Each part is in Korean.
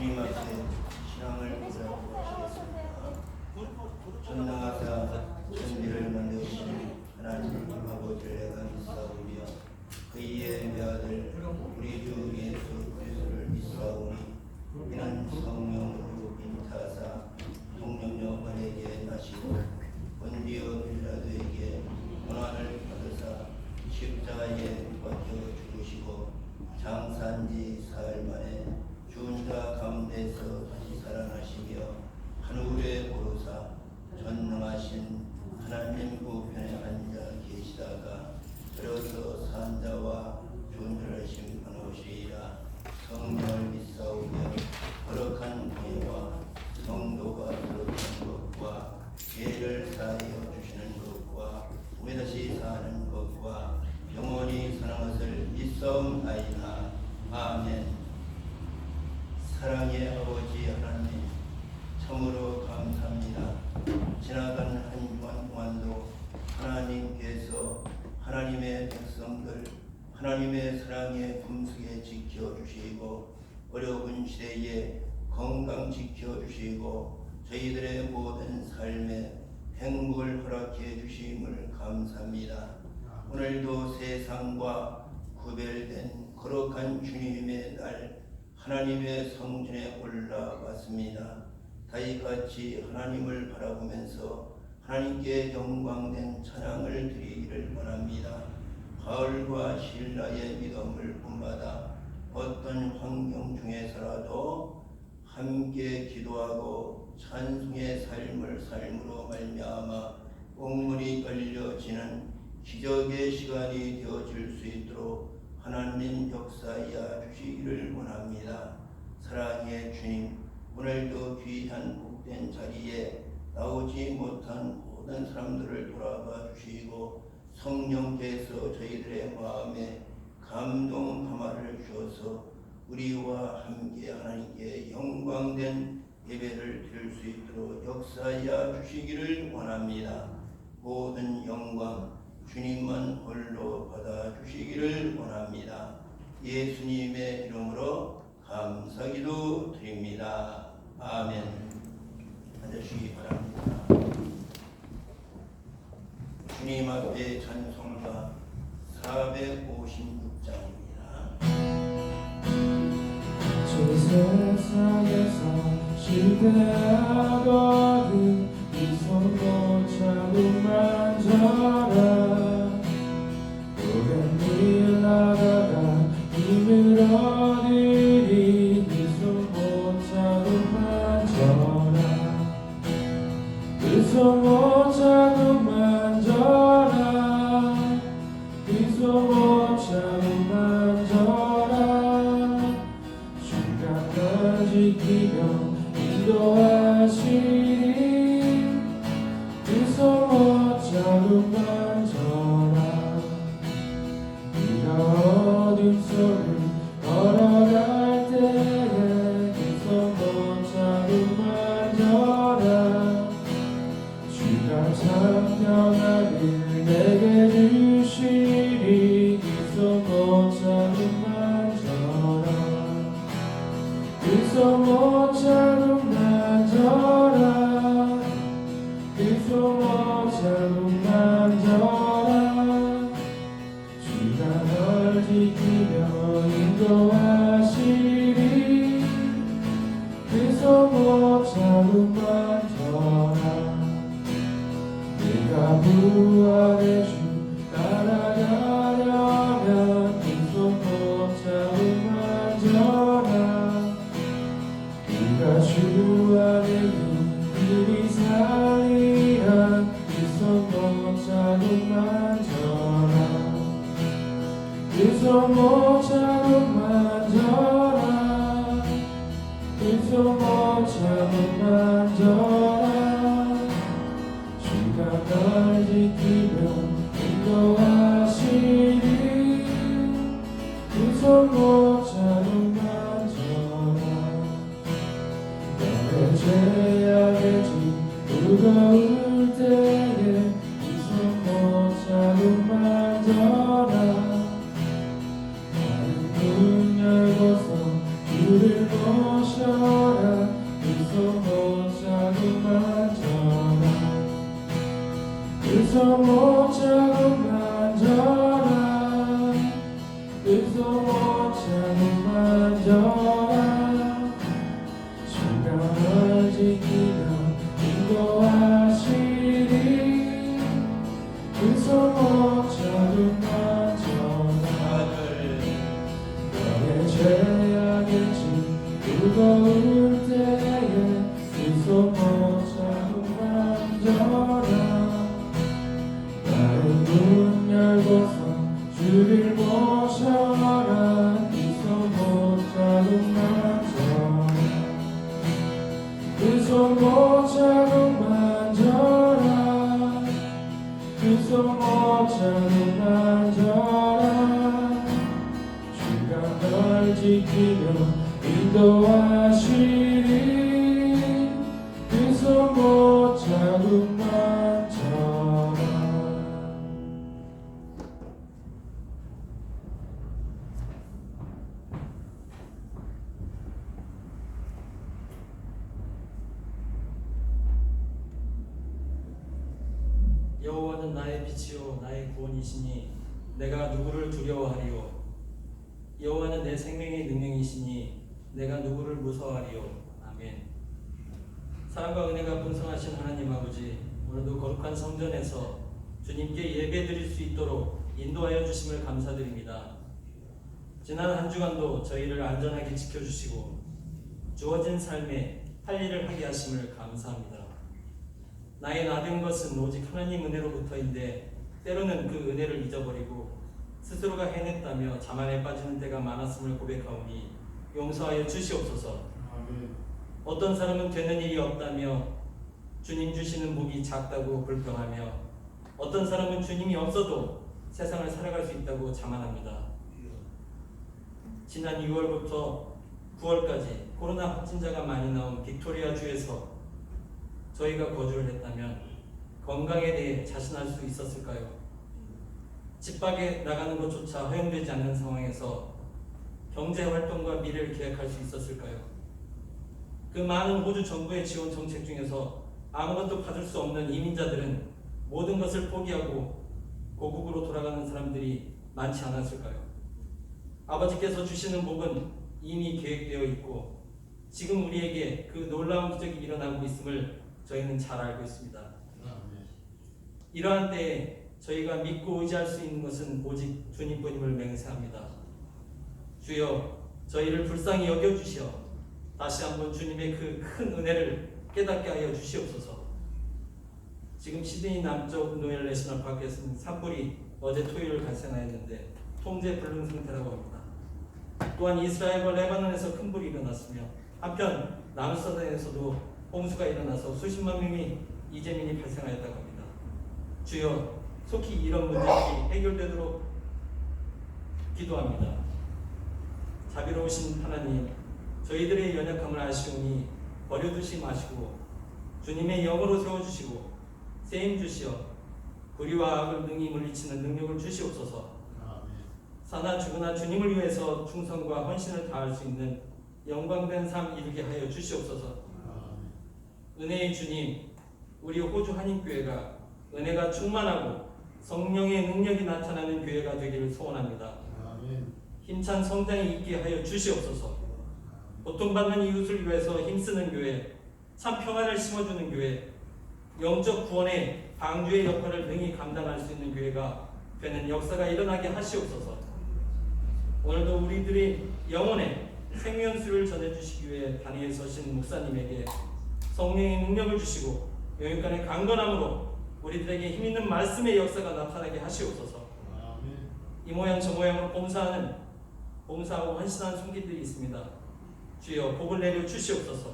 주님 앞에 신앙을 고백하시겠습니다. 전능하사 천지를 만드신 하나님 아버지를 내가 믿사오며 그의 외아들 우리 주 예수 그리스도를 믿사오니 이는 성령으로 잉타하사 성령여 번에게 나시고 본디오 빌라도에게 고난을 받으사 십자가에 박혀 죽으시고 장사한지 사흘 만에 죽은 자 가운데서 다시 살아나시며 하늘에 오르사 전능하신 하나님 우편에 앉아 계시다가 들어서 산 자와 죽은 자를 심판하시리라. 성령을 믿사오며 거룩한 교회와 성도가 거룩한 것과 죄를 사하여 주시는 것과 후에 다시 사는 것과 영원히 사는 것을 믿사옵나이다. 아멘. 사랑의 아버지 하나님, 참으로 감사합니다. 지나간 한 주간 동안도 하나님께서 하나님의 백성들 하나님의 사랑의 품속에 지켜주시고 어려운 시대에 건강 지켜주시고 저희들의 모든 삶에 행복을 허락해 주심을 감사합니다. 오늘도 세상과 구별된 거룩한 주님의 날 하나님의 성전에 올라왔습니다. 다윗같이 하나님을 바라보면서 하나님께 영광된 찬양을 드리기를 원합니다. 바울과 실라의 믿음을 본받아 어떤 환경 중에서라도 함께 기도하고 찬송의 삶으로 말미암아 옥문이 열려지는 기적의 시간이 되어질 수 있도록 하나님 역사하여 주시기를 원합니다. 사랑의 주님, 오늘도 귀한 복된 자리에 나오지 못한 모든 사람들을 돌아봐 주시고 성령께서 저희들의 마음에 감동 담화를 주어서 우리와 함께 하나님께 영광된 예배를 드릴 수 있도록 역사하여 주시기를 원합니다. 모든 영광 주님만 홀로 받아주시기를 원합니다. 예수님의 이름으로 감사기도 드립니다. 아멘. 앉으시기 바랍니다. 주님 앞에 찬송가 456장입니다. 저 세상에서 실패하거든 이 손 못 잡고 만져라. 오랜 길 나가다 힘을 얻으리 이 손 못 잡고 만져라. 그 손 못 잡고 만져라. 그 손 못 잡고 만져라. 주가 널 지키며 인도하시리. 그 손 못 잡고 만져라. 네가 어둠 속을 걸어갈 때에 그 손 못 잡고 만져라. 주가 참 평안을 내게 주시리. 그 손 못 잡고 만져라. 그 손 못 잡고 만져라. 그 손 못 잡고 만져라. 주가 널 지키며 인도하시리. 그 손 못 잡고 만져라. 내가 부활의 주 따라가려면 그 손 못 잡고 만져라. 네가 주 안에 힘이 살리라. 그 손 못 잡고 만져라. 그 손 못 잡고 만져라. 그 손 못 잡고 만져라. 주가 널 지키며 인도하시리. 그 손 못 잡고 만져라. 너의 죄악의 짐 무거울 때에 그 손 못 잡고 만져라. 나는 문 열고서 주를 모셔 손목 자국 만져라 그 손목 자국 만져라 주가 널 지키며 인도하시리 그 손목 자국 만져라. 여호와는 나의 빛이요 나의 구원이시니 내가 누구를 두려워하리요. 여호와는 내 생명의 능력이시니 내가 누구를 무서워하리요. 아멘. 사랑과 은혜가 풍성하신 하나님 아버지, 오늘도 거룩한 성전에서 주님께 예배드릴 수 있도록 인도하여 주심을 감사드립니다. 지난 한 주간도 저희를 안전하게 지켜주시고 주어진 삶에 할 일을 하게 하심을 감사합니다. 나의 나된 것은 오직 하나님 은혜로부터인데 때로는 그 은혜를 잊어버리고 스스로가 해냈다며 자만에 빠지는 때가 많았음을 고백하오니 용서하여 주시옵소서. 어떤 사람은 되는 일이 없다며 주님 주시는 복이 작다고 불평하며 어떤 사람은 주님이 없어도 세상을 살아갈 수 있다고 자만합니다. 지난 6월부터 9월까지 코로나 확진자가 많이 나온 빅토리아 주에서 저희가 거주를 했다면 건강에 대해 자신할 수 있었을까요? 집 밖에 나가는 것조차 허용되지 않는 상황에서 경제활동과 미래를 계획할 수 있었을까요? 그 많은 호주 정부의 지원 정책 중에서 아무것도 받을 수 없는 이민자들은 모든 것을 포기하고 고국으로 돌아가는 사람들이 많지 않았을까요? 아버지께서 주시는 복은 이미 계획되어 있고 지금 우리에게 그 놀라운 기적이 일어나고 있음을 저희는 잘 알고 있습니다. 이러한 때에 저희가 믿고 의지할 수 있는 것은 오직 주님뿐임을 맹세합니다. 주여, 저희를 불쌍히 여겨주시어 다시 한번 주님의 그 큰 은혜를 깨닫게 하여 주시옵소서. 지금 시드니 남쪽 노엘 내셔널 파크에서는 산불이 어제 토요일 발생하였는데 통제 불능 상태라고 합니다. 또한 이스라엘과 레바논에서 큰 불이 일어났으며 한편 남수단에서도 홍수가 일어나서 수십만 명의 이재민이 발생하였다고 합니다. 주여, 속히 이런 문제들이 해결되도록 기도합니다. 자비로우신 하나님, 저희들의 연약함을 아시오니 버려두지 마시고 주님의 영으로 세워주시고 세임 주시어 불의와 악을 능히 물리치는 능력을 주시옵소서. 사나 죽으나 주님을 위해서 충성과 헌신을 다할 수 있는 영광된 삶 이루게 하여 주시옵소서. 은혜의 주님, 우리 호주 한인교회가 은혜가 충만하고 성령의 능력이 나타나는 교회가 되기를 소원합니다. 힘찬 성장이 있게 하여 주시옵소서. 고통받는 이웃을 위해서 힘쓰는 교회, 참 평안을 심어주는 교회, 영적 구원의 방주의 역할을 능히 감당할 수 있는 교회가 되는 역사가 일어나게 하시옵소서. 오늘도 우리들이 영혼의 생명수를 전해주시기 위해 단위에 서신 목사님에게 성령의 능력을 주시고 영육간의 강건함으로 우리들에게 힘있는 말씀의 역사가 나타나게 하시옵소서. 이 모양 저 모양으로 봉사하고 헌신하는 손길들이 있습니다. 주여, 복을 내려 주시옵소서.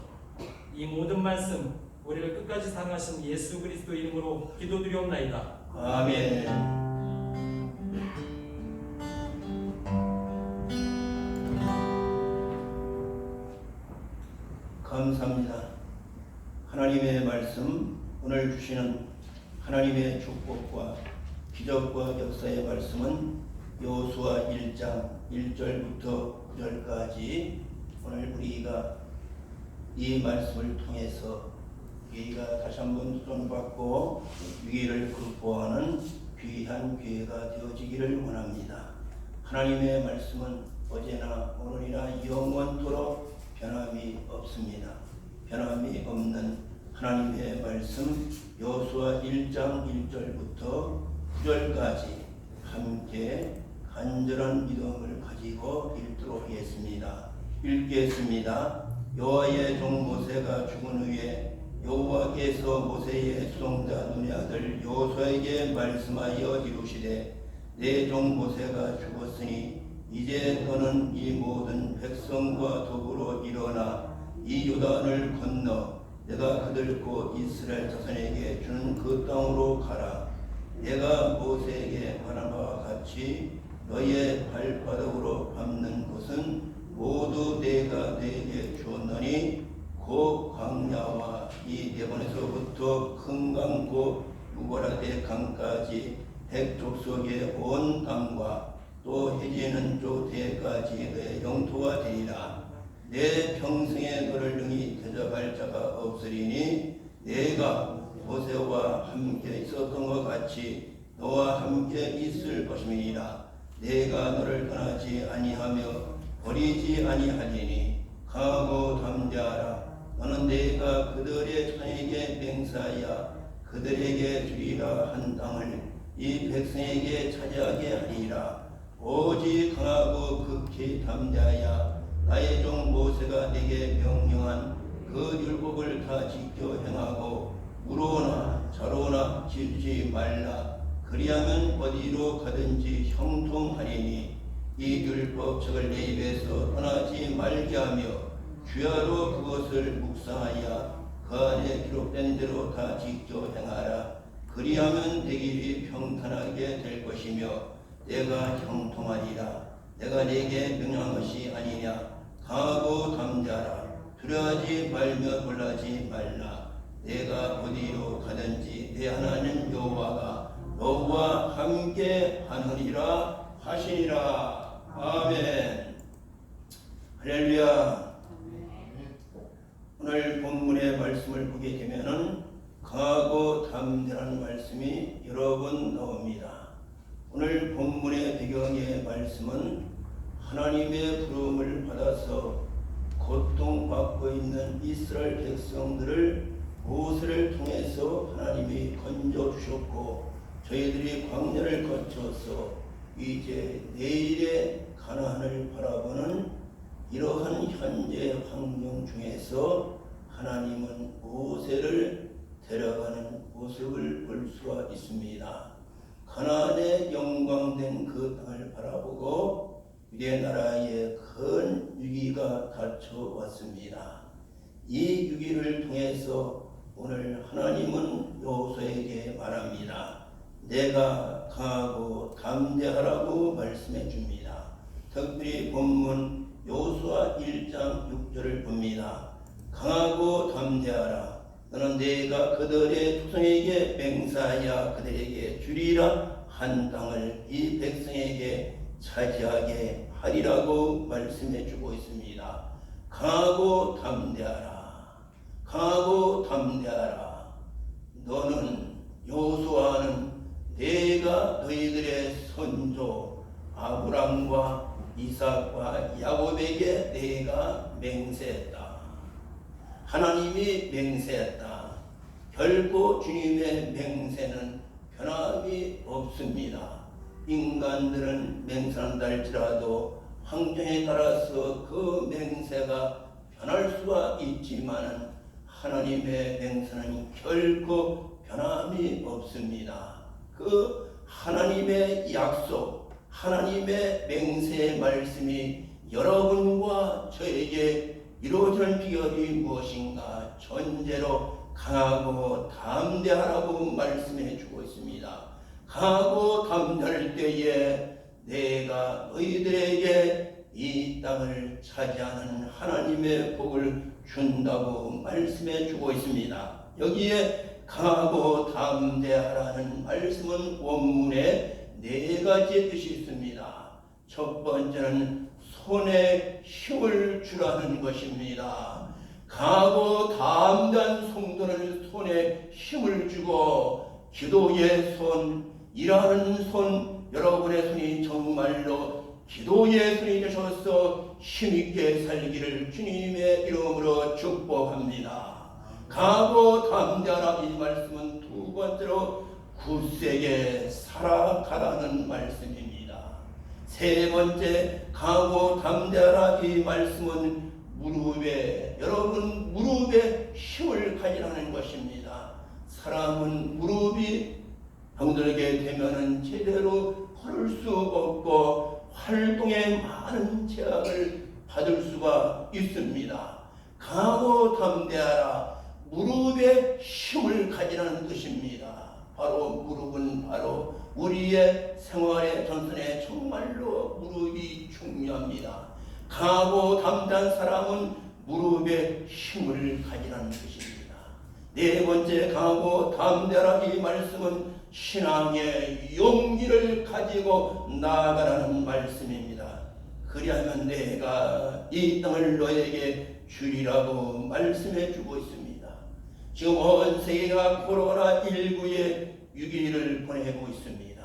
이 모든 말씀 우리를 끝까지 사랑하신 예수 그리스도 이름으로 기도드리옵나이다. 아멘. 감사합니다. 하나님의 말씀, 오늘 주시는 하나님의 축복과 기적과 역사의 말씀은 여호수아 1장 1절부터 9절까지 오늘 우리가 이 말씀을 통해서 우리가 다시 한번 도전받고 위기를 극복하는 귀한 기회가 되어지기를 원합니다. 하나님의 말씀은 어제나 오늘이나 영원토록 변함이 없습니다. 변함이 없는 하나님의 말씀 여호수아 1장 1절부터 9절까지 함께 간절한 믿음을 가지고 읽도록 하겠습니다. 읽겠습니다. 여호와의 종 모세가 죽은 후에 여호와께서 모세의 수종자 눈의 아들 여호수아에게 말씀하여 이루시되 내 종 모세가 죽었으니 이제 너는 이 모든 백성과 더불어 일어나 이 요단을 건너 내가 그들 곧 이스라엘 자손에게 주는 그 땅으로 가라. 내가 모세에게 말한 바와 같이 너희의 발바닥으로 밟는 곳은 모두 내가 너희에게 주었노니 그 광야와 이 레바논에서부터 큰 강 곧 유브라데 강까지 백족속의 온 땅과 또 해지는 쪽 대까지 너의 영토가 되리라. 내 평생에 너를 능히 대적할 자가 없으리니 내가 모세와 함께 있었던 것 같이 너와 함께 있을 것임이니라. 내가 너를 떠나지 아니하며 버리지 아니하리니 강하고 담대하라. 너는 내가 그들의 자손에게 맹세하여 그들에게 주리라 한 땅을 이 백성에게 차지하게 하리라. 오직 강하고 극히 담대하여 나의 종 모세가 내게 명령한 그 율법을 다 지켜 행하고 우로나 좌로나 지지 말라. 그리하면 어디로 가든지 형통하리니 이 율법책을 내 입에서 떠나지 말게 하며 주야로 그것을 묵상하여 그 안에 기록된 대로 다 지켜 행하라. 그리하면 내 길이 평탄하게 될 것이며 내가 형통하리라. 내가 네게 명령한 것이 아니냐. 강하고 담대하라. 두려워하지 말며 놀라지 말라. 내가 어디로 가든지 내 하나님 여호와가 너와 함께 하느니라 하시니라. 아멘. 할렐루야. 오늘 본문의 말씀을 보게 되면은 강하고 담대한 말씀이 여러 번 나옵니다. 오늘 본문의 배경의 말씀은 하나님의 부름을 받아서 고통받고 있는 이스라엘 백성들을 모세를 통해서 하나님이 건져주셨고 저희들이 광야를 거쳐서 이제 내일의 가나안을 바라보는 이러한 현재 환경 중에서 하나님은 모세를 데려가는 모습을 볼 수가 있습니다. 가나안의 영광된 그 땅을 바라보고 유대 나라의 큰 위기가 닥쳐왔습니다. 이 위기를 통해서 오늘 하나님은 여호수아에게 말합니다. 내가 강하고 담대하라고 말씀해 줍니다. 특별히 본문 여호수아 1장 6절을 봅니다. 강하고 담대하라. 너는 내가 그들의 조상에게 맹세하여 그들에게 주리라 한 땅을 이 백성에게 차지하게 하리라고 말씀해 주고 있습니다. 강하고 담대하라. 강하고 담대하라. 너는 여호수아는 내가 너희들의 선조 아브람과 이삭과 야곱에게 내가 맹세했다. 하나님이 맹세했다. 결코 주님의 맹세는 변함이 없습니다. 인간들은 맹세한다 할지라도 환경에 따라서 그 맹세가 변할 수가 있지만 하나님의 맹세는 결코 변함이 없습니다. 그 하나님의 약속, 하나님의 맹세의 말씀이 여러분과 저에게 이루어지는 비결이 무엇인가? 전제로 강하고 담대하라고 말씀해 주고 있습니다. 강하고 담대할 때에 내가 너희들에게 이 땅을 차지하는 하나님의 복을 준다고 말씀해 주고 있습니다. 여기에 강하고 담대하라는 말씀은 원문에 네 가지의 뜻이 있습니다. 첫 번째는 손에 힘을 주라는 것입니다. 강하고 담대한 성도는 손에 힘을 주고 기도의 손, 일하는 손, 여러분의 손이 정말로 기도의 손이 되셔서 힘있게 살기를 주님의 이름으로 축복합니다. 강하고 담대하라 이 말씀은 두 번째로 굳세게 살아가라는 말씀입니다. 세 번째 강하고 담대하라 이 말씀은 무릎에 여러분 무릎에 힘을 가지라는 것입니다. 사람은 무릎이 병들게 되면은 제대로 걸을 수 없고 활동에 많은 제약을 받을 수가 있습니다. 강하고 담대하라. 무릎에 힘을 가지라는 뜻입니다. 바로 무릎은 바로 우리의 생활의 전선에 정말로 무릎이 중요합니다. 강하고 담대한 사람은 무릎에 힘을 가지라는 뜻입니다. 네 번째, 강하고 담대하라 이 말씀은 신앙의 용기를 가지고 나아가라는 말씀입니다. 그리하면 내가 이 땅을 너에게 주리라고 말씀해 주고 있습니다. 지금 온 세계가 코로나19의 위기를 보내고 있습니다.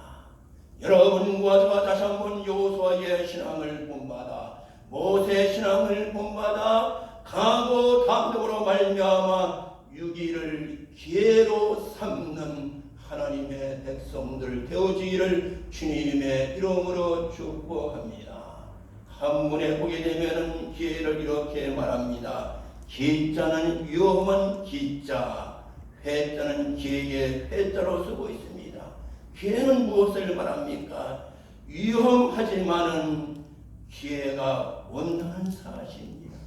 여러분과 저와 다시 한번 여호수아의 신앙을 본받아, 모세의 신앙을 본받아 강하고 담대로 말미암아 위기를 기회로 삼는 하나님의 백성들 되어지기를 주님의 이름으로 축복합니다. 한문에 보게 되면 기회를 이렇게 말합니다. 기자는 위험한 기자, 회자는 기회의 회자로 쓰고 있습니다. 기회는 무엇을 말합니까? 위험하지만은 기회가 온다는 사실입니다.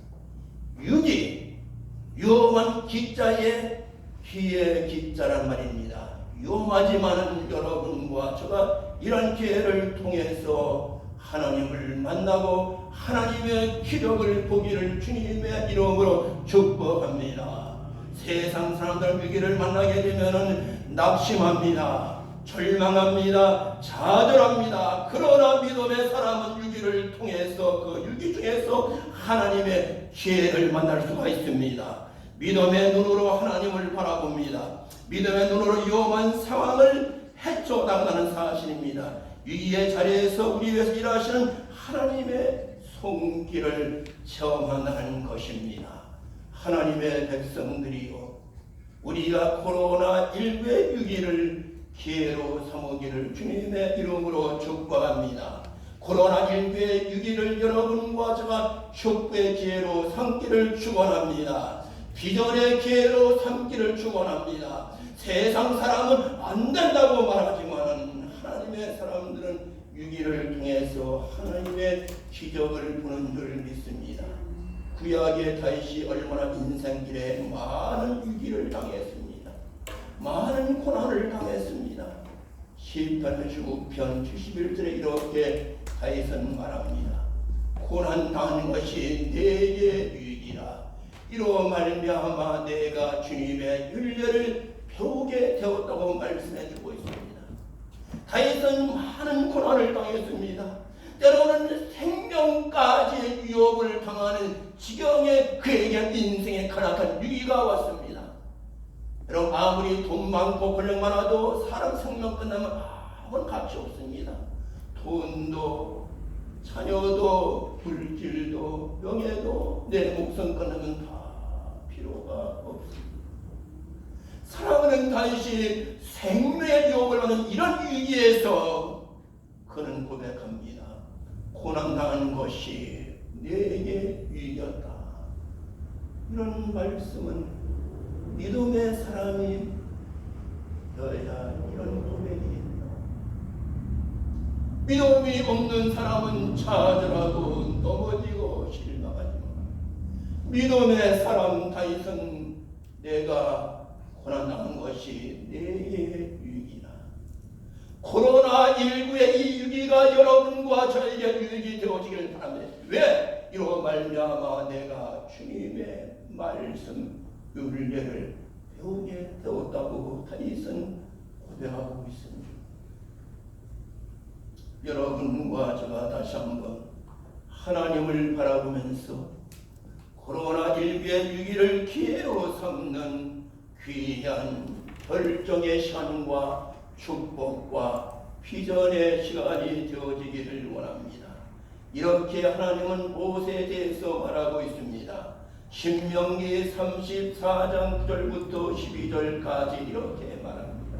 위험한 기자의 기회 기자란 말입니다. 위험하지만은 여러분과 저가 이런 기회를 통해서 하나님을 만나고 하나님의 기적을 보기를 주님의 이름으로 축복합니다. 세상 사람들 위기를 만나게 되면은 낙심합니다. 절망합니다. 좌절합니다. 그러나 믿음의 사람은 위기를 통해서 그 위기 중에서 하나님의 기회를 만날 수가 있습니다. 믿음의 눈으로 하나님을 바라봅니다. 믿음의 눈으로 위험한 상황을 헤쳐나가는 사실입니다. 위기의 자리에서 우리 위해서 일하시는 하나님의 손길을 체험한다는 것입니다. 하나님의 백성들이요, 우리가 코로나19의 위기를 기회로 삼으기를 주님의 이름으로 축복합니다. 코로나19의 위기를 여러분과 제가 축복의 기회로 삼기를 축원합니다. 비전의 기회로 삼기를 축원합니다. 세상 사람은 안 된다고 말하지만 하나님의 사람들은 위기를 통해서 하나님의 기적을 보는 줄 믿습니다. 구약의 다윗이 얼마나 인생길에 많은 위기를 당했습니다. 많은 고난을 당했습니다. 시편 19편 71절에 이렇게 다윗은 말합니다. 고난 당한 것이 내게 위기라. 이로 말미암아 내가 주님의 윤례를 배우게 되었다고 말씀해 주고 있습니다. 다윗은 많은 고난을 당했습니다. 때로는 생명까지 위협을 당하는 지경에 그에게 인생의 가난한 위기가 왔습니다. 여러분, 아무리 돈 많고 권력 많아도 사람 생명 끝나면 아무런 가치 없습니다. 돈도 자녀도 물질도 명예도 내 목숨 끝나면 다 필요가 없습니다. 사랑하는 다윗이 생명의 유혹을 받는 이런 위기에서 그는 고백합니다. 고난당하는 것이 내게 위기였다. 이런 말씀은 믿음의 사람이 되어야 이런 고백이 있다. 믿음이 없는 사람은 좌절하고 넘어지고 실망하지만 믿음의 사람 다윗은 내가 고난당한 것이 내게 위기다. 코로나19의 이 위기가 여러분과 저에게 위기 되어지기를 바랍니다. 왜? 이로 말미암아 내가 주님의 말씀 윤례를 배우게 되었다고 다윗은 고백하고 있습니다. 여러분과 제가 다시 한번 하나님을 바라보면서 코로나19의 위기를 기회로 삼는 귀한 결정의 시간과 축복과 비전의 시간이 되어지기를 원합니다. 이렇게 하나님은 모세에 대해서 말하고 있습니다. 신명기 34장 9절부터 12절까지 이렇게 말합니다.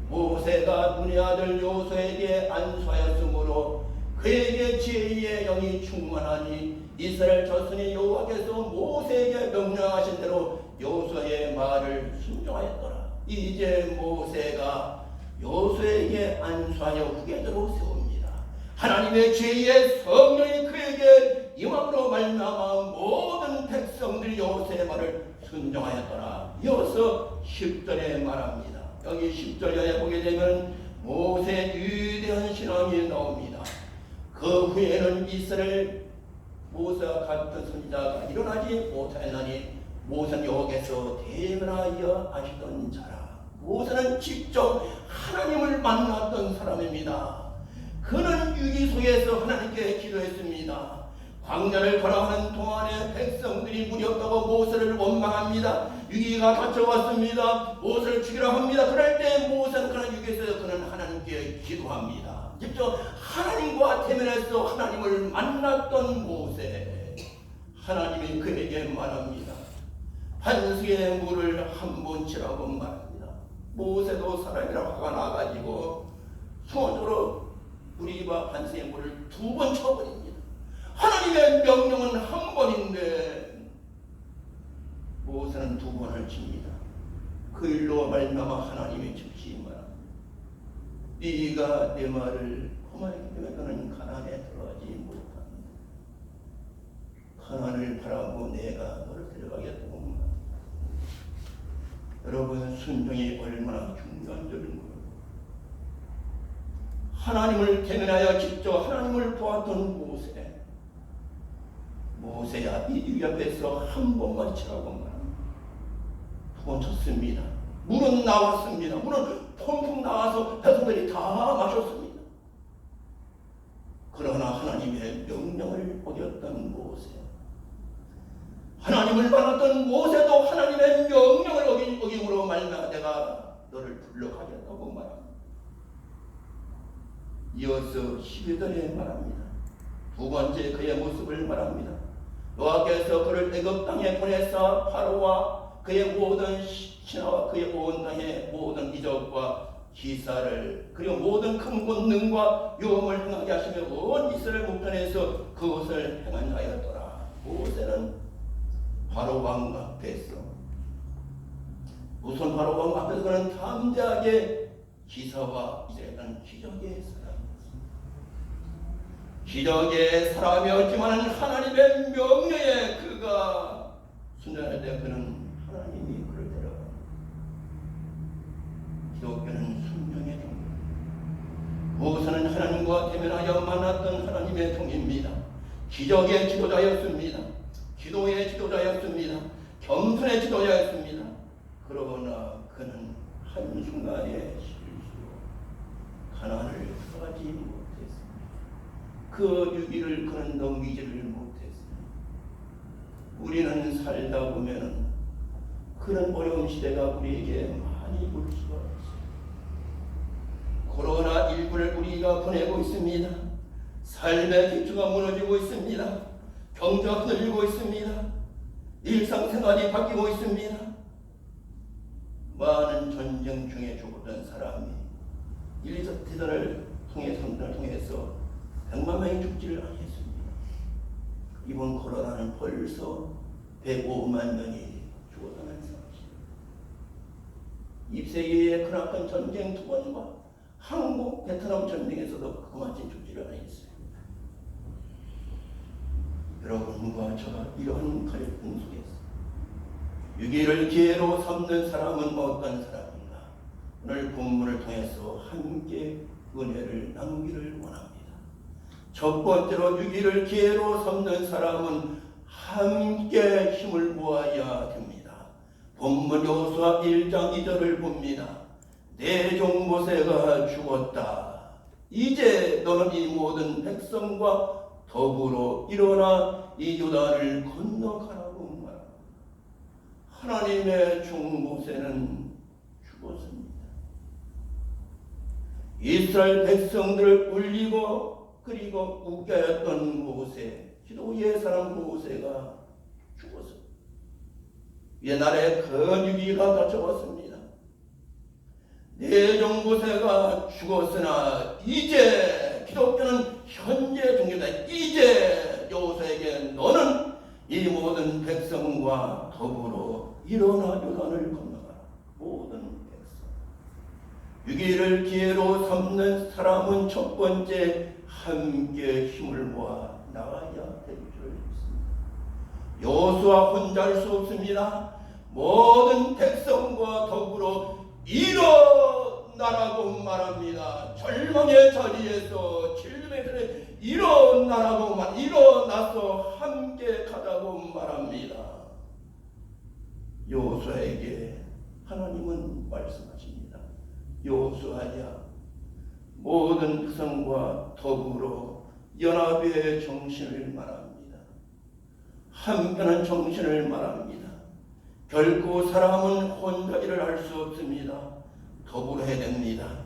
모세가 눈의 아들 여호수아에게 안수하였으므로 그에게 지혜의 영이 충만하니 이스라엘 자손이 여호와께서 모세에게 명령하신 대로 여호수아의 말을 순종하였더라. 이제 모세가 여호수아에게 안수하여 후계자로 세웁니다. 하나님의 지혜의 성령이 그에게 임함으로 말미암아 모든 백성들이 여호수아의 말을 순종하였더라. 이어서 10절에 말합니다. 여기 10절에 보게 되면 모세의 위대한 신앙이 나옵니다. 그 후에는 이스라엘 모세와 같은 선지자가 일어나지 못하였나니 모세는 여호와께서 대면하여 하시던 자라. 모세는 직접 하나님을 만났던 사람입니다. 그는 위기 속에서 하나님께 기도했습니다. 광야를 걸어가는 동안에 백성들이 무렵하고 모세를 원망합니다. 위기가 닥쳐왔습니다. 모세를 죽이려 합니다. 그럴 때 모세는 그런 위기에서 그는 하나님께 기도합니다. 직접 하나님과 대면해서 하나님을 만났던 모세. 하나님이 그에게 말합니다. 반석의 물을 한 번 치라고 말합니다. 모세도 사람이라 화가 나가지고 손으로 우리와 반석의 물을 2번 쳐버립니다. 하나님의 명령은 한 번인데 모세는 2번을 칩니다. 그 일로 말미암아 하나님이 즉시 말합니다. 네가 내 말을 험하게 되면 너는 가나안에 들어가지 못한다. 가나안을 바라고 내가 너를 데려가겠다고 말합니다. 여러분, 순종이 얼마나 중요한 줄을 하나님을 대면하여 직접 하나님을 보았던 모세야 이 위 앞에서 한 번만 치라고 말합니다. 2번 쳤습니다. 물은 나왔습니다. 물은 펑펑 나와서 백성들이 다 마셨습니다. 그러나 하나님의 명령을 어겼던 모세, 하나님을 만났던 모세도 하나님의 명령을 어김으로 말미암아 내가 너를 불러가겠다고 말합니다. 이어서 12절에 말합니다. 2번째 그의 모습을 말합니다. 여호와께서 그를 애굽 땅에 보내사 파로와 그의 모든 신하와 그의 온 땅의 모든 이적과 기사를 그리고 모든 큰 권능과 요험을 행하게 하시며 온 이스라엘 목전에서 그것을 행하였더라. 모세는 바로 왕 앞에서 우선 바로 왕 앞에서 그는 담대하게 기사와 이제는 기적의 기적의 사람이었지만 하나님의 명령에 그가 순종할 때 그는 하나님이 그를 데려가. 기독교는 순종의 종입니다. 모세는 하나님과 대면하여 만났던 하나님의 종입니다. 기적의 지도자였습니다. 기도의 지도자였습니다. 겸손의 지도자였습니다. 그러나 그는 한순간의 실수로 가나안을 들어가지 못했습니다. 그 위기를 그는 넘기지를 못했습니다. 우리는 살다 보면 그런 어려운 시대가 우리에게 많이 올 수가 있습니다. 코로나19를 우리가 보내고 있습니다. 삶의 기초가 무너지고 있습니다. 경제가 흔들리고 있습니다. 일상생활이 바뀌고 있습니다. 많은 전쟁 중에 죽었던 사람이 일사태전을 통해서 100만 명이 죽지를 않았습니다. 이번 코로나는 벌써 105만 명이 죽어가는 상황입니다. 20세기의 크나큰 전쟁 2번과 한국 베트남 전쟁에서도 그만큼 죽지를 않았어요. 여러분과 저가 이러한 갈등 속에서 위기를 기회로 삼는 사람은 어떤 사람인가? 오늘 본문을 통해서 함께 은혜를 나누기를 원합니다. 첫 번째로 위기를 기회로 삼는 사람은 함께 힘을 모아야 됩니다. 본문 여호수아 1장 2절을 봅니다. 내 종 모세가 죽었다. 이제 너는 이 모든 백성과 더불어 일어나 이 요단을 건너가라고 말합니다. 하나님의 종 모세는 죽었습니다. 이스라엘 백성들을 울리고 그리고 웃게 했던 모세, 기도의 사람 모세가 죽었습니다. 옛날에 큰 위기가 닥쳐왔습니다. 내 종 모세가 죽었으나 이제 기독교는 현재 종교다. 이제 여호수아에게 너는 이 모든 백성과 더불어 일어나 요단을 건너가라. 모든 백성. 위기를 기회로 삼는 사람은 첫 번째 함께 힘을 모아 나가야 될 줄 믿습니다. 여호수아 혼자 할 수 없습니다. 모든 백성과 더불어 일어나라고 말합니다. 절망의 자리에서 질병의 자리에 일어나서 함께 가자고 말합니다. 여호수아에게 하나님은 말씀하십니다. 여호수아야, 모든 백성과 더불어 연합의 정신을 말합니다. 함께하는 정신을 말합니다. 결코 사람은 혼자 일을 할 수 없습니다. 더불어 해야 됩니다.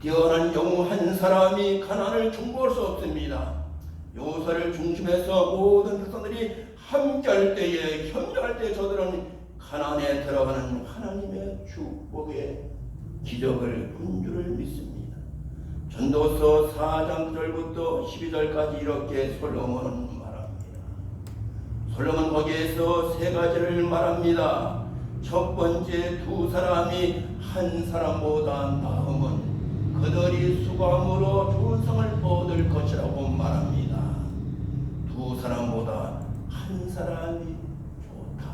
뛰어난 영웅 한 사람이 가난을 중보할 수 없습니다. 여호수아를 중심해서 모든 백성들이 함께할 때에, 협력할 때에 저들은 가난에 들어가는 하나님의 축복의 기적을 본 줄을 믿습니다. 전도서 4장 9절부터 12절까지 이렇게 솔로몬은 말합니다. 솔로몬 거기에서 세 가지를 말합니다. 첫 번째, 두 사람이 한 사람보다 나음은 그들이 수고함으로 좋은 상을 얻을 것이라고 말합니다. 두 사람보다 한 사람이 좋다.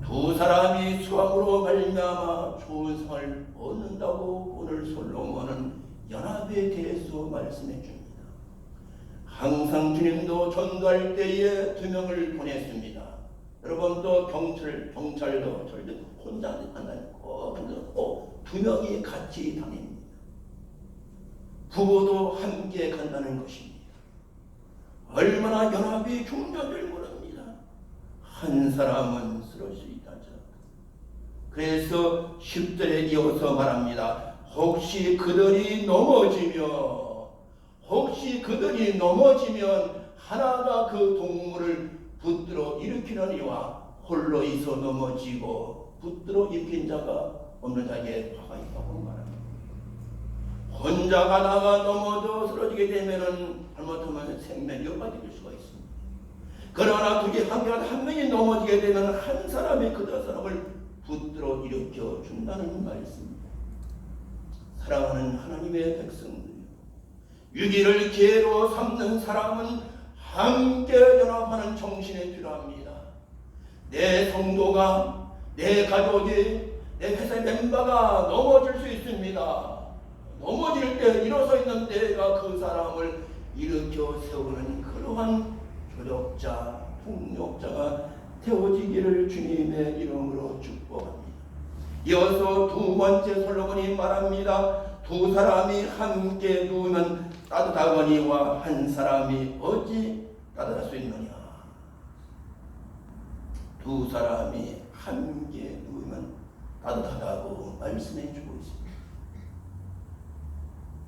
두 사람이 수고함으로 말미암아 좋은 상을 얻는다고 오늘 솔로몬은 연합에 대해서 말씀해 줍니다. 항상 주님도 전도할 때에 2명을 보냈습니다. 여러분, 또 경찰도 절대 혼자 안 다니고 2명이 같이 다닙니다. 부부도 함께 간다는 것입니다. 얼마나 연합이 중요한 줄 모릅니다. 한 사람은 쓰러질 수 있다죠. 그래서 10절에 이어서 말합니다. 혹시 그들이 넘어지면 하나가 그 동물을 붙들어 일으키려니와 홀로 있어 넘어지고 붙들어 일으킨 자가 없는 자에게 화가 있다고 말합니다. 혼자 가다가 넘어져 쓰러지게 되면은 잘못하면 생명이 opa질 수가 있습니다. 그러나 둘이 함께하다 한 명이 넘어지게 되면 한 사람이 그 다른 사람을 붙들어 일으켜 준다는 말씀입니다. 사랑하는 하나님의 백성들, 위기를 기회로 삼는 사람은 함께 연합하는 정신이 필요합니다. 내 성도가, 내 가족이, 내 회사의 멤버가 넘어질 수 있습니다. 넘어질 때 일어서 있는 때가 그 사람을 일으켜 세우는 그러한 조력자, 통역자가 되어지기를 주님의 이름으로 축복합니다. 이어서 두 번째 솔로몬이 말합니다. 두 사람이 함께 누우면 따뜻하거니와 한 사람이 어찌 따뜻할 수 있느냐. 두 사람이 함께 누우면 따뜻하다고 말씀해 주고 있습니다.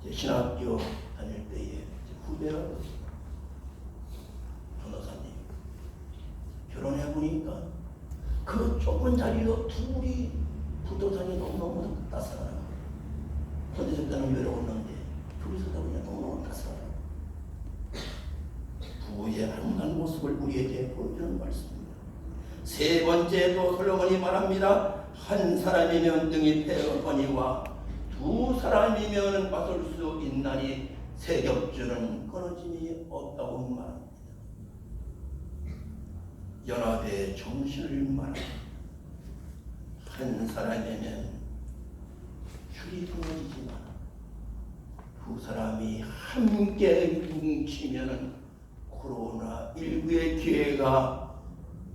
제 신학교 다닐 때에 후배가 있었습니다. 변호사님, 결혼해 보니까 그 좁은 자리로 둘이 붙어 다니 너무너무 따스하더라고요. 혼자 있을 외로웠는데 둘이서 그냥 너무너무 따스하더라고요. 부부의 아름다운 모습을 우리에게 보여주는 말씀입니다. 세 번째도 솔로몬이 말합니다. 한 사람이면 등이 패거니와 두 사람이면 맞설 수 있나니 세 겹줄은 끊어짐이 없다고 말합니다. 연합의 정신을 말합니다. 한 사람이면 줄이 끊어지지만 두 사람이 함께 뭉치면 코로나19의 기회가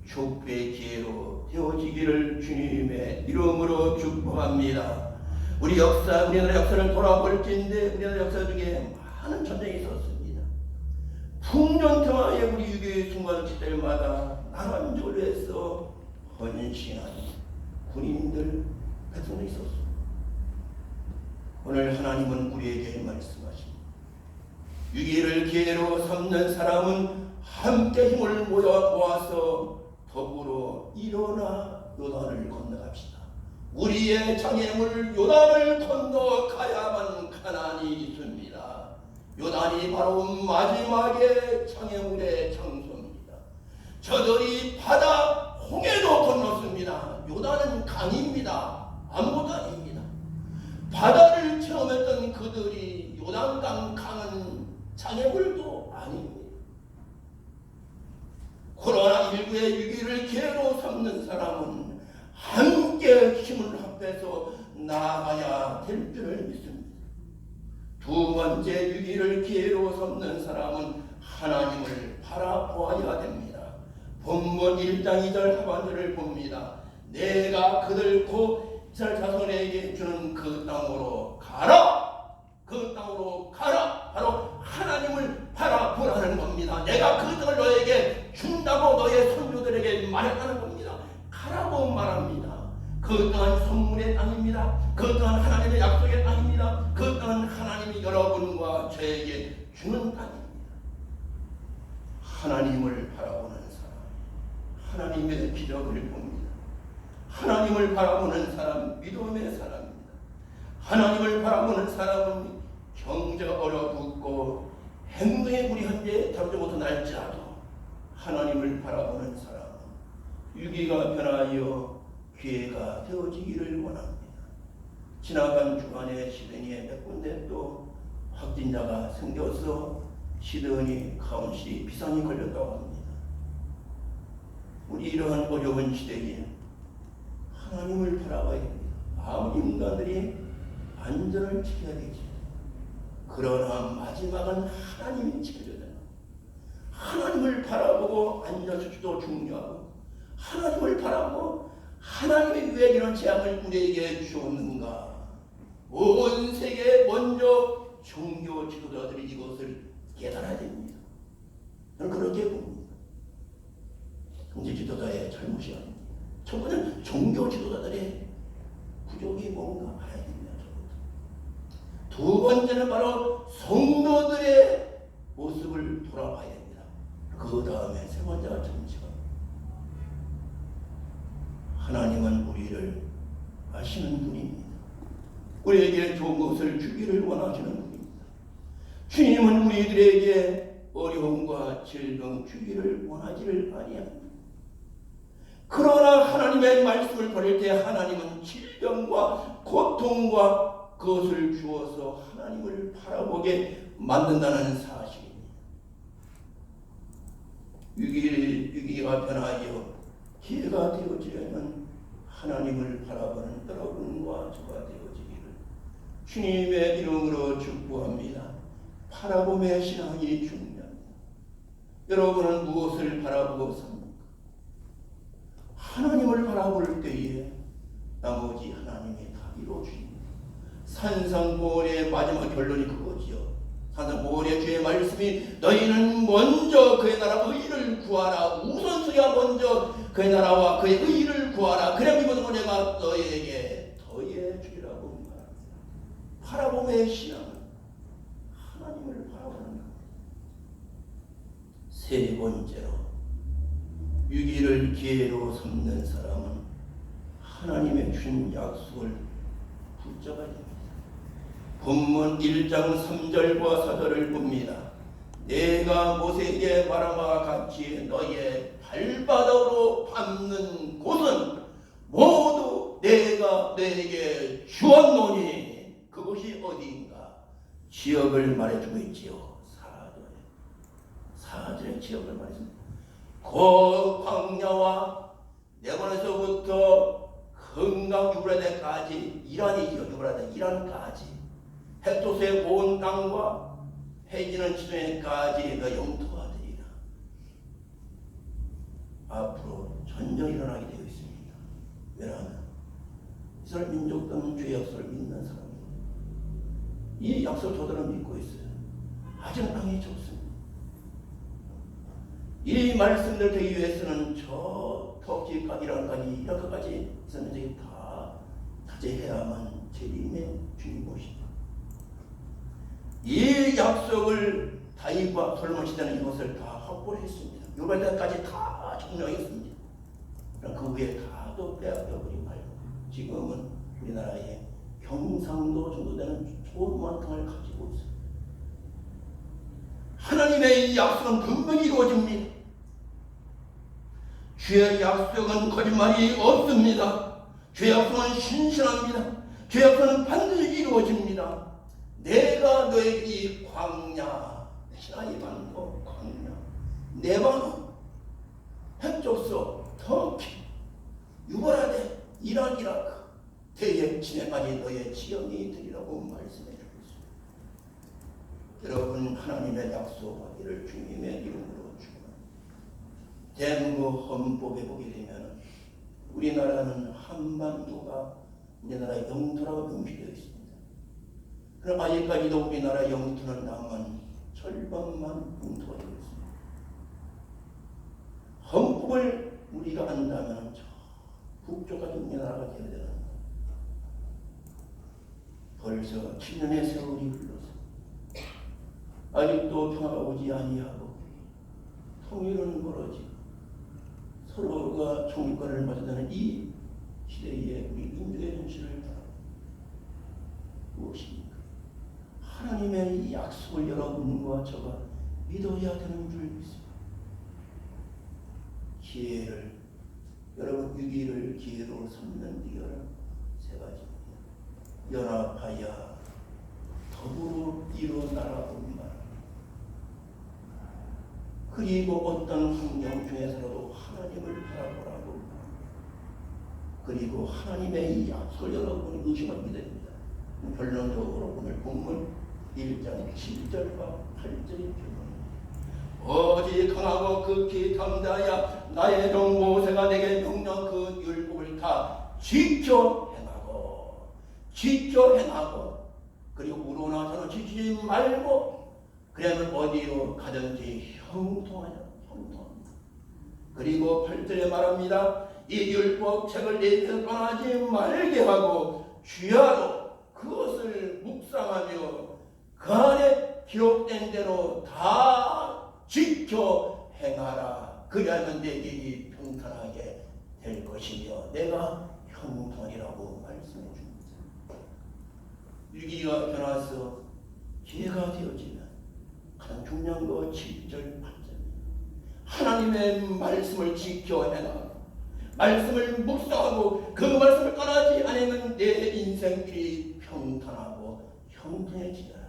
축복의 기회로 되어지기를 주님의 이름으로 축복합니다. 우리나라 역사를 돌아볼 텐데 우리나라 역사 중에 많은 전쟁이 있었습니다. 풍년평화에 우리 유교의 순간을 때마다 나라 민족을 위해서 헌신한 군인들, 백성들이 있었습니다. 오늘 하나님은 우리에게 말씀하십니다. 위기를 기회로 삼는 사람은 함께 힘을 모아서 더불어 일어나 요단을 건너갑시다. 우리의 장애물 요단을 건너가야만 가난이 있습니다. 요단이 바로 마지막의 장애물의 장소입니다. 저들이 바다 홍해도 건넜습니다. 요단은 강입니다. 아무것도 아닙니다. 바다를 체험했던 그들이 요단강 강은 장애물도 아닙니다. 코로나19의 위기를 기회로 삼는 사람은 함께 힘을 합해서 나아가야 될 줄을 믿습니다. 두 번째 위기를 기회로 삼는 사람은 하나님을 바라보아야 됩니다. 본문 1장 2절 하반절을 봅니다. 내가 그들 곧 이스라엘 자손에게 주는 그 땅으로 가라. 그 땅으로 가라. 바로 하나님을 바라보라는 겁니다. 내가 그 땅을 너에게 준다고 너의 손주들에게 말했다는 겁니다. 가라고 말합니다. 그 땅은 선물의 땅입니다. 그 땅은 하나님의 약속의 땅입니다. 그 땅은 하나님이 여러분과 저에게 주는 땅입니다. 하나님을 바라보는 사람, 하나님의 기적을 봅니다. 하나님을 바라보는 사람, 믿음의 사람입니다. 하나님을 바라보는 사람은 경제가 어려붙고 행동에 우리 현재 다루지 못할지라도 하나님을 바라보는 사람은 위기가 변하여 기회가 되어지기를 원합니다. 지나간 주간에 시드니에 몇 군데 또 확진자가 생겨서 시드니, 카운시, 비상이 걸렸다고 합니다. 우리 이러한 어려운 시대에 하나님을 바라봐야 됩니다. 아무리 인간들이 안전을 지켜야 되지. 그러나 마지막은 하나님이 지켜줘야 됩니다. 하나님을 바라보고 안전수도 중요하고 하나님을 바라보고 하나님이 왜 이런 재앙을 우리에게 주었는가. 온 세계에 먼저 종교 지도자들이 이것을 깨달아야 됩니다. 저는 그렇게 봅니다. 경제 지도자의 잘못이 아닙니다. 첫 번째는 종교 지도자들의 부족이 뭔가 봐야 됩니다. 두 번째는 바로 성도들의 모습을 돌아봐야 됩니다. 그 다음에 세 번째가 정치가. 하나님은 우리를 아시는 분입니다. 우리에게 좋은 것을 주기를 원하시는 분입니다. 주님은 우리들에게 어려움과 질병 주기를 원하지를 아니합니다. 그러나 하나님의 말씀을 버릴 때 하나님은 질병과 고통과 그것을 주어서 하나님을 바라보게 만든다는 사실입니다. 위기가 변하여 기회가 되어지려면 하나님을 바라보는 여러분과 저가 되어지기를 주님의 이름으로 축복합니다. 바라봄의 신앙이 중요합니다. 여러분은 무엇을 바라보고 삽니까? 하나님을 바라볼 때에 나머지 하나님이 다 이루어주십니다. 산상보훈의 마지막 결론이 그거지요. 산상보훈의 주의 말씀이 너희는 먼저 그의 나라 의를 구하라. 우선순위가 먼저 그의 나라와 그의 의를 구하라. 그래 믿는 거 내가 너희에게 더해 주리라고 말합니다. 바라봄의 신앙은 하나님을 바라보는 것. 세 번째로 위기를 기회로 삼는 사람은 하나님의 준 약속을 붙잡아야 됩니다. 본문 1장 3절과 4절을 봅니다. 내가 모세에게 말한 바와 같이 너의 발바닥으로 밟는 곳은 모두 내가 너에게 주었노니 그곳이 어디인가? 지역을 말해주고 있지요. 4절의 지역을 말했습니다. 그 광야와 레바논에서부터 금강 유브라데까지 이란이죠. 유브라데 이란까지 헷도스의 온 땅과 해지는 지도에까지 너 영토가 되리라. 앞으로 전쟁이 일어나게 되어 있습니다. 왜냐하면 이스라엘 민족들은 주의 약속을 믿는 사람입니다. 이 약속을 저들은 믿고 있어요. 아직 땅이 좁습니다. 이 말씀들 되기 위해서는 저 터키까지 이라크까지 전쟁이 다 타제해야만 재림의 주님 오십니다. 이 약속을 다윗과 솔로몬 시대는 이것을 다 확보를 했습니다. 유발대까지 다 점령했습니다. 그 후에 다도 빼앗겨버리고 말고 지금은 우리나라에 경상도 정도 되는 조그만 땅을 가지고 있어요. 하나님의 이 약속은 분명히 이루어집니다. 주의 약속은 거짓말이 없습니다. 주의 약속은 신실합니다. 주의 약속은 반드시 이루어집니다. 내가 너에게 이 광야, 시나이 반도 광야, 네바논 말씀해 주겠습니다. 여러분, 하나님의 약속하기를 주님의 이름으로 축원합니다. 대한민국 헌법에 보게 되면 우리나라는 한반도가 우리나라의 영토라고 명시되어 있습니다. 그럼 아직까지도 우리나라 영토는 남은 절반만 영토가 되어 있습니다. 헌법을 우리가 안다면 저 북쪽까지 우리나라가 되어야 되는 거예요. 벌써 7년의 세월이 흘러서 아직도 평화가 오지 아니하고 통일은 멀어지고 서로가 총리권을 맞아다는 이 시대에 우리 민족의 현실을 바라보고 무엇입니까? 하나님의 이 약속을 여러분과 저가 믿어야 되는 줄 믿습니다. 기회를, 여러분 위기를 기회로 삼는 비결은 세 가지입니다. 연합하여 더불어 일어나라고만. 그리고 어떤 환경 중에서라도 하나님을 바라보라고. 그리고 하나님의 이 약속을 여러분이 의심하게 됩니다. 결론적으로 오늘 본문 1장 7절과 8절이 표현합니다. 오직 강하고 극히 강자야 나의 종 모세가 내게 명령 그 율법을 다 지켜 행하고 그리고 우로나 저는 지키지 말고 그러면 어디로 가든지 형통합니다. 그리고 8절에 말합니다. 이 율법책을 내 입에서 떠나지 말게 하고 주야로 그것을 묵상하며 그 안에 기록된 대로 다 지켜 행하라. 그리하면 내 길이 평탄하게 될 것이며 내가 형통하리라고 말씀해 줍니다. 위기가 변화서 기회가 되어지면 가장 중요한 거 7절 8절입니다. 하나님의 말씀을 지켜 행하고 말씀을 묵상하고 그 말씀을 떠나지 않으면 내 인생길이 평탄하고 형통해지라.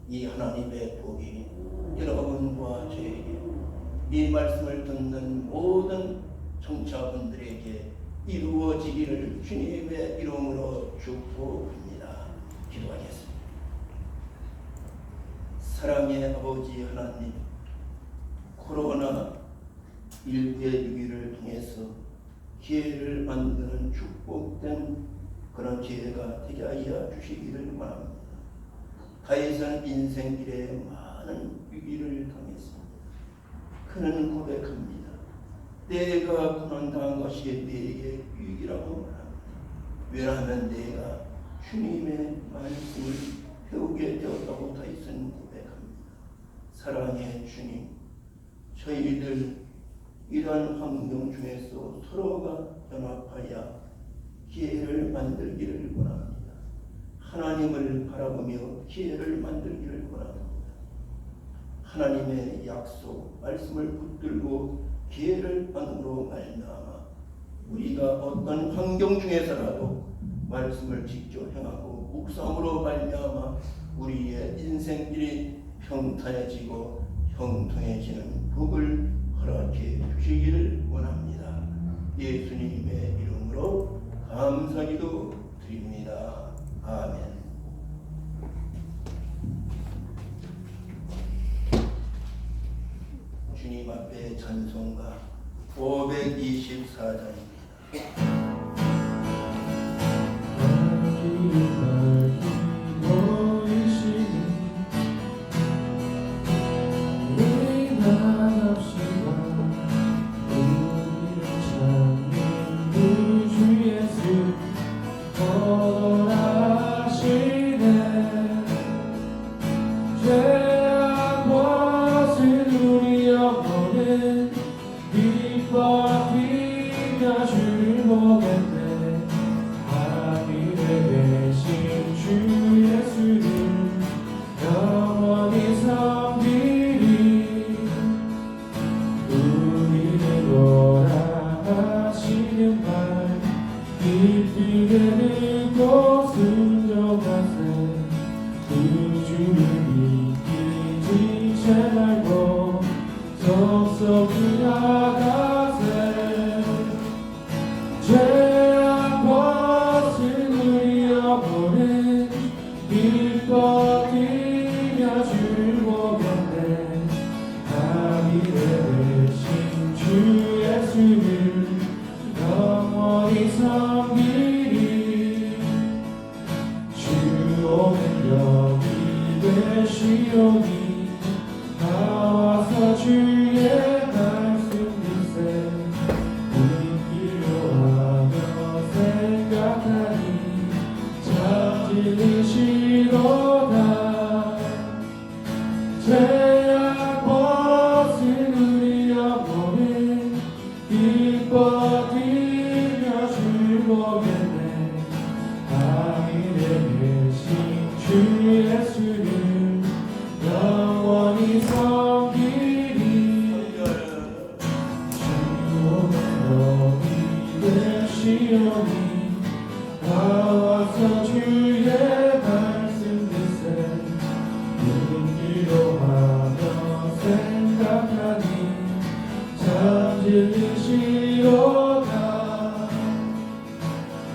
이 하나님의 복이 여러분과 저에게 이 말씀을 듣는 모든 청취자분들에게 이루어지기를 주님의 이름으로 축복합니다. 기도하겠습니다. 사랑의 아버지 하나님, 코로나19의 위기를 통해서 기회를 만드는 축복된 그런 기회가 되게 하여 주시기를 바랍니다. 다윗은 인생길에 많은 위기를 당했습니다. 그는 고백합니다. 내가 고난당한 것이 내게 위기라고 말합니다. 왜냐하면 내가 주님의 말씀을 배우게 되었다고 다윗은 고백합니다. 사랑의 주님, 저희들 이러한 환경 중에서 서로가 연합하여 기회를 만들기를 원합니다. 하나님을 바라보며 기회를 만들기를 원합니다. 하나님의 약속, 말씀을 붙들고 기회를 만으로 말미암아 우리가 어떤 환경 중에서라도 말씀을 지켜 행하고 묵상으로 말미암아 우리의 인생길이 평탄해지고 형통해지는 복을 허락해 주시기를 원합니다. 예수님의 이름으로 감사기도 드립니다. 아멘. 주님 앞에 찬송가 524장입니다. 주를 보겠네 하나님의 계신 주 예수를 영원히 섬기리. 주 오면 여기 되시오니 나와서 주의 말씀 듣세. 우리 필요하며 생각하니 참 진리시로다. 죄악 벗은 우리 영혼은 기뻐 뛰며 즐거겠네. 하늘에 계신 주 예수를 영원히 섬기리. 주 오면 여기 되시오니 나와서 주의 말씀 듣세. 기도하며 생각하니 참 진리시로다.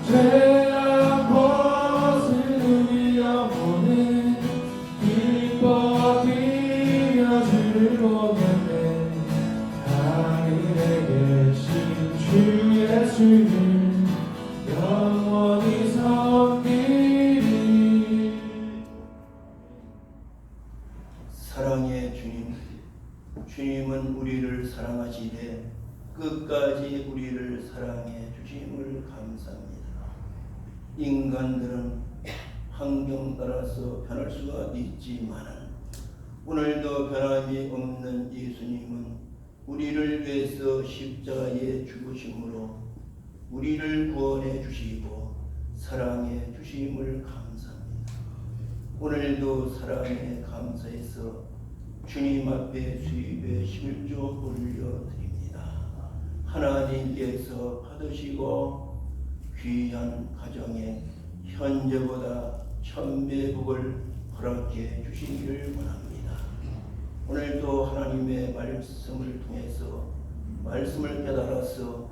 죄악 벗은 우리 영혼은 기뻐 뛰며 즐거겠네. 하늘에 계신 주 예수를 영원히 섬기리. 사랑의 주님, 주님은 우리를 사랑하시되 끝까지 우리를 사랑해 주심을 감사합니다. 인간들은 환경 따라서 변할 수가 있지만 오늘도 변함이 없는 예수님은 우리를 위해서 십자가에 죽으심으로 우리를 구원해 주시고 사랑해 주심을 감사합니다. 오늘도 사랑에 감사해서 주님 앞에 수입의 11조 올려드립니다. 하나님께서 받으시고 귀한 가정에 현재보다 1000배 복을 허락해 주시기를 원합니다. 오늘도 하나님의 말씀을 통해서 말씀을 깨달아서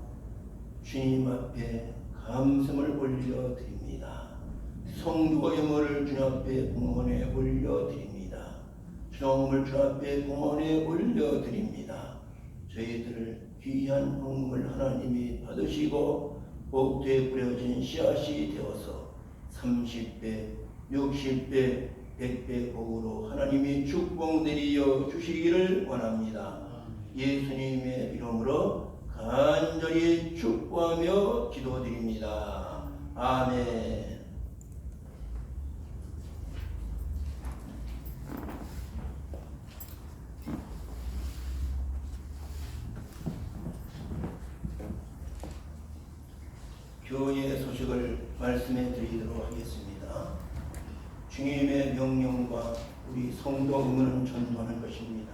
주님 앞에 감사를 올려드립니다. 성도의 예물을 주님 앞에 공헌에 올려드립니다. 주님을 주님 앞에 공헌에 올려드립니다. 저희들을 귀한 헌금을 하나님이 받으시고 복되에 뿌려진 씨앗이 되어서 30배, 60배, 100배 복으로 하나님이 축복 내리어 주시기를 원합니다. 예수님의 이름으로 간절히 축복하며 기도드립니다. 아멘. 교회의 소식을 말씀해 드리도록 하겠습니다. 주님의 명령과 우리 성도 의무는 전도하는 것입니다.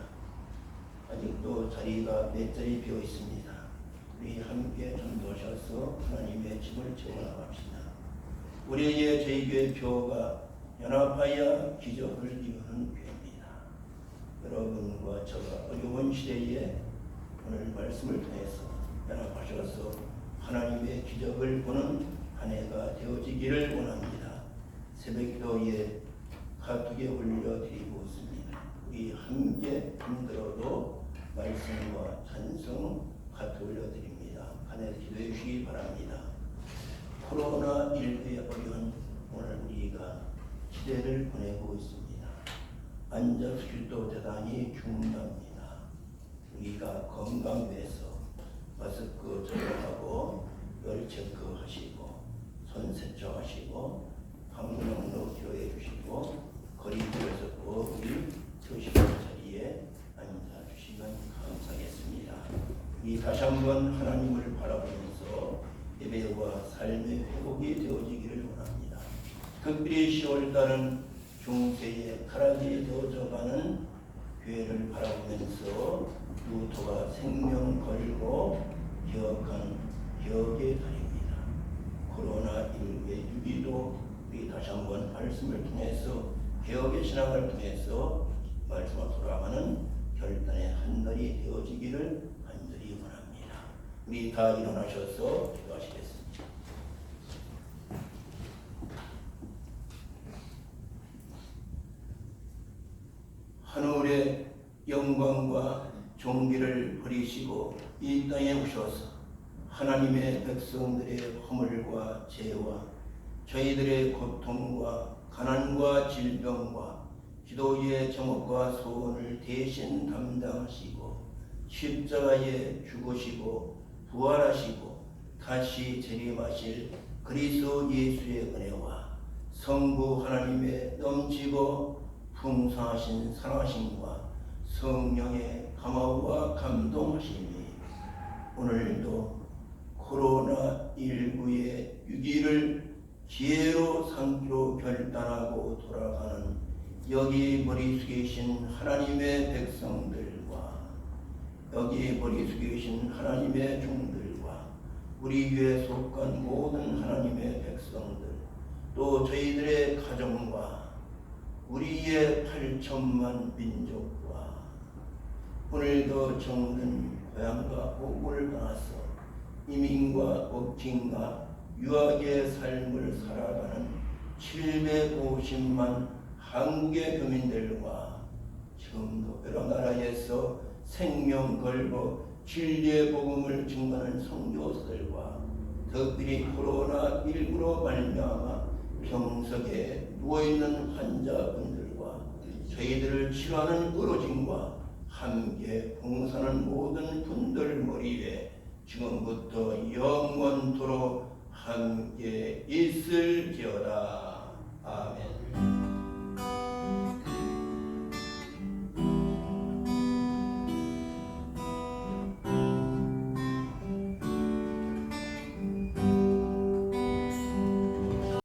아직도 자리가 몇 자리 비어 있습니다. 우리 함께 전도하셔서 하나님의 집을 채워나갑시다. 우리의 저희교회 교가 연합하여 기적을 이루는 교회입니다. 여러분과 저가 어려운 시대에 오늘 말씀을 통해서 연합하셔서 하나님의 기적을 보는 한 해가 되어지기를 원합니다. 새벽기도에 카톡에 올려드리고 있습니다. 우리 함께 힘들어도 말씀과 찬송 카톡 올려드립니다. 한 해 기도해 주시기 바랍니다. 코로나19에 어려운 오늘 우리가 시대를 보내고 있습니다. 앉아서도 대단히 중요합니다. 우리가 건강 위해서 마스크 착용하고 열 체크하시고 손 세척하시고 방문으로 기도해 주시고 거리두기에서 꼭 우리 교식의 자리에 앉아 주시면 감사하겠습니다. 이 다시 한번 하나님을 바라보면서 예배와 삶의 회복이 되어지기를 원합니다. 특별히 10월달은 중세의 타락이 되어져가는 교회를 바라보면서 루터가 생명 걸고 기억한 기억의 달입니다. 코로나19의 유기도 우리 다시 한번 말씀을 통해서 기억의 신앙을 통해서 말씀을 돌아가는 결단의 한 달이 되어지기를 간절히 원합니다. 우리 다 일어나셔서 기도하시겠습니다. 하늘의 영광과 종기를 버리시고 이 땅에 오셔서 하나님의 백성들의 허물과 죄와 저희들의 고통과 가난과 질병과 기도의 제목과 소원을 대신 담당하시고 십자가에 죽으시고 부활하시고 다시 재림하실 그리스도 예수의 은혜와 성부 하나님의 넘치고 풍성하신 사랑하심과 성령의 감화와 감동하심이 오늘도 코로나19의 위기를 기회로 삼기로 결단하고 돌아가는 여기 머리 숙이신 하나님의 백성들과 여기 머리 숙이신 하나님의 종들과 우리 교회에 속한 모든 하나님의 백성들 또 저희들의 가정과 우리의 8천만 민족과 오늘도 정든 고향과 옥을 떠나서 이민과 억진과 유학의 삶을 살아가는 750만 한국의 교민들과 지금도 여러 나라에서 생명 걸고 진리의 복음을 증거하는 선교사들과 특별히 코로나19로 말미암아 병석에 누워있는 환자분들과 저희들을 치료하는 의료진과 함께 봉사하는 모든 분들 머리에 지금부터 영원토록 함께 있을지어다.